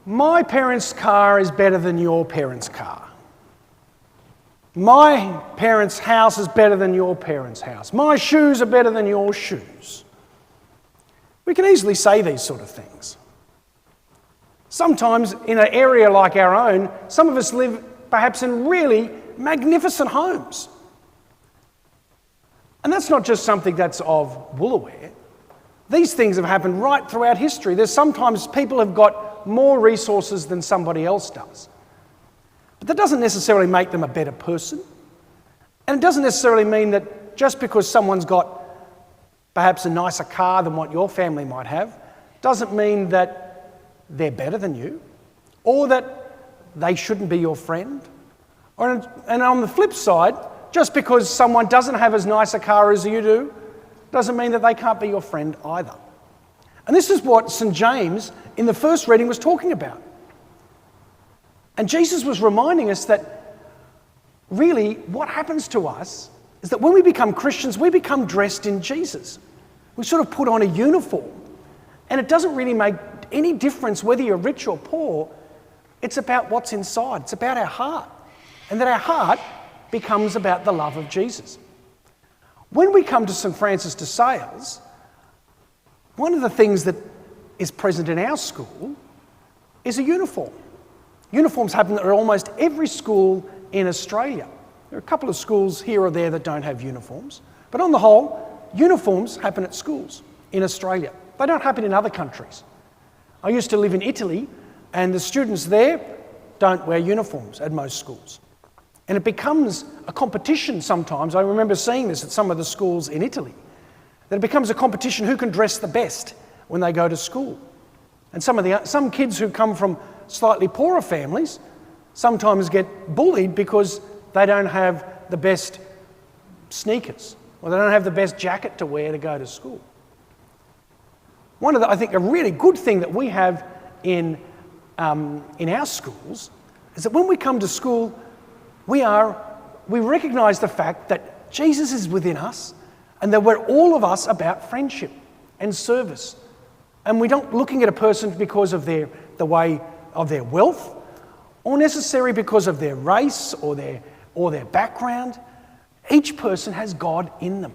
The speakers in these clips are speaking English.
My parents' car is better than your parents' car. My parents' house is better than your parents' house. My shoes are better than your shoes. We can easily say these sort of things. Sometimes in an area like our own, some of us live perhaps in really magnificent homes. And that's not just something that's of Woolooware. These things have happened right throughout history. There's sometimes people have got more resources than somebody else does. But that doesn't necessarily make them a better person. And it doesn't necessarily mean that just because someone's got perhaps a nicer car than what your family might have, doesn't mean that they're better than you, or that they shouldn't be your friend. And on the flip side, just because someone doesn't have as nice a car as you do, doesn't mean that they can't be your friend either. And this is what St. James in the first reading was talking about. And Jesus was reminding us that really what happens to us is that when we become Christians, we become dressed in Jesus. We sort of put on a uniform. And it doesn't really make any difference whether you're rich or poor. It's about what's inside. It's about our heart. And that our heart becomes about the love of Jesus. When we come to St. Francis de Sales, one of the things that is present in our school is a uniform. Uniforms happen at almost every school in Australia. There are a couple of schools here or there that don't have uniforms, but on the whole, uniforms happen at schools in Australia. They don't happen in other countries. I used to live in Italy, and the students there don't wear uniforms at most schools. And it becomes a competition sometimes. I remember seeing this at some of the schools in Italy, that it becomes a competition who can dress the best when they go to school. And some kids who come from slightly poorer families sometimes get bullied because they don't have the best sneakers, or they don't have the best jacket to wear to go to school. I think a really good thing that we have in our schools is that when we come to school, we recognise the fact that Jesus is within us, and that we're all of us about friendship and service. And we're not looking at a person because of the way of their wealth, or necessarily because of their race or their background. Each person has God in them.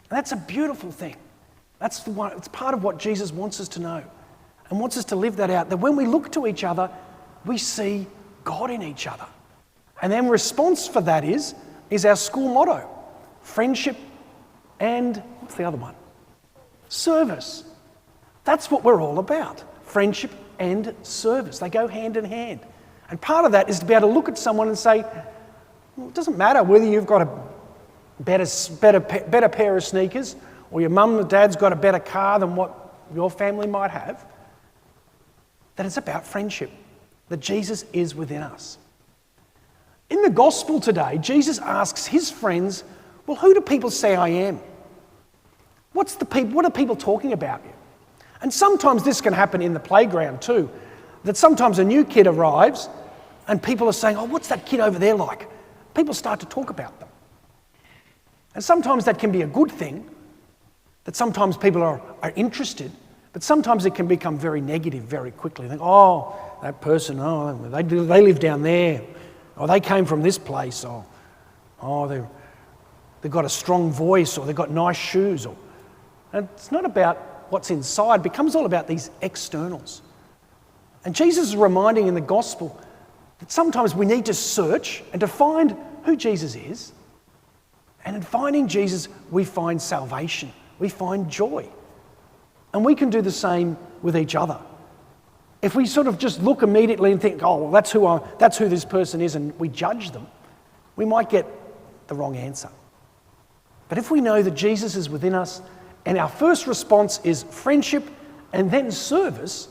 And that's a beautiful thing. It's part of what Jesus wants us to know and wants us to live that out, that when we look to each other, we see God in each other. And then response for that is our school motto, friendship and, what's the other one? Service. That's what we're all about, friendship and service. They go hand in hand. And part of that is to be able to look at someone and say, well, it doesn't matter whether you've got a better pair of sneakers, or your mum and dad's got a better car than what your family might have, that it's about friendship, that Jesus is within us. In the gospel today, Jesus asks his friends, well, who do people say I am? What are people talking about you? And sometimes this can happen in the playground too, that sometimes a new kid arrives and people are saying, oh, what's that kid over there like? People start to talk about them. And sometimes that can be a good thing, that sometimes people are interested, but sometimes it can become very negative very quickly. They think, oh, that person, they live down there, or they came from this place, or they've got a strong voice, or they've got nice shoes. And it's not about what's inside, it becomes all about these externals. And Jesus is reminding in the gospel that sometimes we need to search and to find who Jesus is. And in finding Jesus, we find salvation, we find joy. And we can do the same with each other. If we sort of just look immediately and think, oh, well, that's who this person is, and we judge them, we might get the wrong answer. But if we know that Jesus is within us, and our first response is friendship and then service,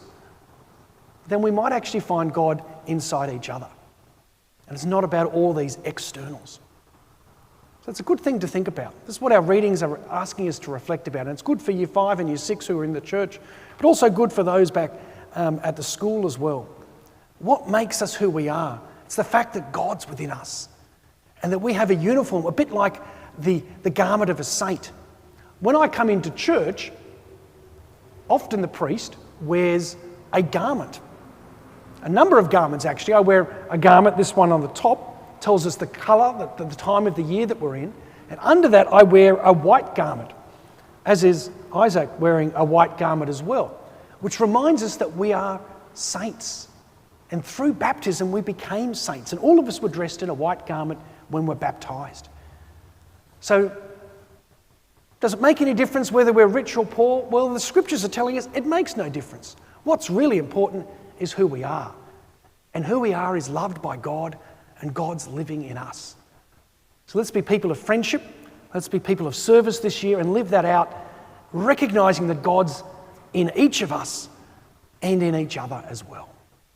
then we might actually find God inside each other. And it's not about all these externals. So it's a good thing to think about. This is what our readings are asking us to reflect about. And it's good for Year 5 and Year 6 who are in the church, but also good for those back at the school as well. What makes us who we are? It's the fact that God's within us and that we have a uniform, a bit like the garment of a saint. When I come into church, often the priest wears a garment. a number of garments actually. I wear a garment, this one on the top tells us the colour, the time of the year that we're in. And under that I wear a white garment, as is Isaac wearing a white garment as well, which reminds us that we are saints. And through baptism we became saints. And all of us were dressed in a white garment when we're baptised. So does it make any difference whether we're rich or poor? Well, the scriptures are telling us it makes no difference. What's really important is who we are. And who we are is loved by God, and God's living in us. So let's be people of friendship. Let's be people of service this year and live that out, recognising that God's in each of us and in each other as well.